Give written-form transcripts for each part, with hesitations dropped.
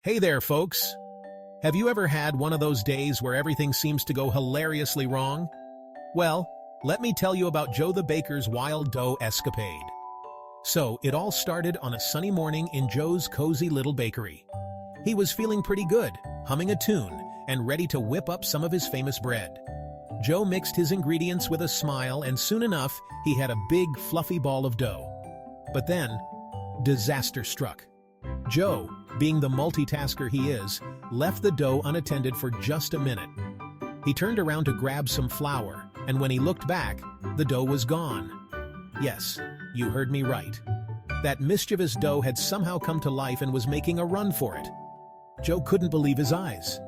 Hey there, folks! Have you ever had one of those days where everything seems to go hilariously wrong? Well, let me tell you about Joe the Baker's wild dough escapade. So, it all started on a sunny morning in Joe's cozy little bakery. He was feeling pretty good, humming a tune, and ready to whip up some of his famous bread. Joe mixed his ingredients with a smile, and soon enough, he had a big, fluffy ball of dough. But then, disaster struck. Joe, being the multitasker he is, left the dough unattended for just a minute. He turned around to grab some flour, and when he looked back, the dough was gone. Yes, you heard me right. That mischievous dough had somehow come to life and was making a run for it. Joe couldn't believe his eyes.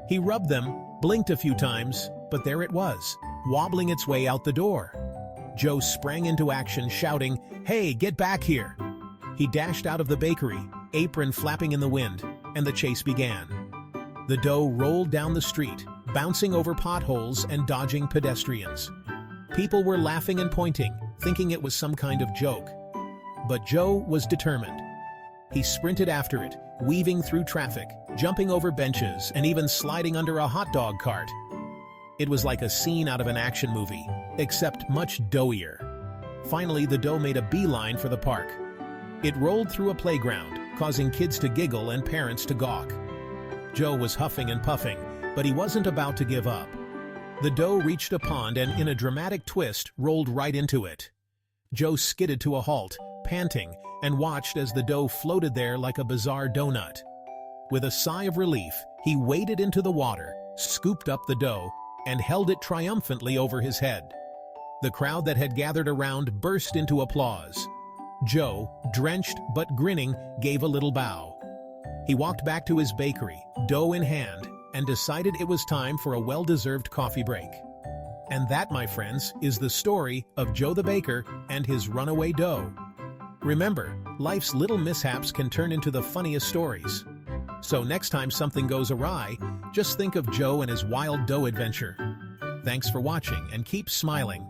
He rubbed them, blinked a few times, but there it was, wobbling its way out the door. Joe sprang into action, shouting, "Hey, get back here!" He dashed out of the bakery, apron flapping in the wind, and the chase began. The dough rolled down the street, bouncing over potholes and dodging pedestrians. People were laughing and pointing, thinking it was some kind of joke. But Joe was determined. He sprinted after it, weaving through traffic, jumping over benches, and even sliding under a hot dog cart. It was like a scene out of an action movie, except much doughier. Finally, the dough made a beeline for the park. It rolled through a playground, causing kids to giggle and parents to gawk. Joe was huffing and puffing, but he wasn't about to give up. The dough reached a pond and, in a dramatic twist, rolled right into it. Joe skidded to a halt, panting, and watched as the dough floated there like a bizarre donut. With a sigh of relief, he waded into the water, scooped up the dough, and held it triumphantly over his head. The crowd that had gathered around burst into applause. Joe, drenched but grinning, gave a little bow. He walked back to his bakery, dough in hand, and decided it was time for a well-deserved coffee break. And that, my friends, is the story of Joe the Baker and his runaway dough. Remember, life's little mishaps can turn into the funniest stories. So next time something goes awry, just think of Joe and his wild dough adventure. Thanks for watching and keep smiling.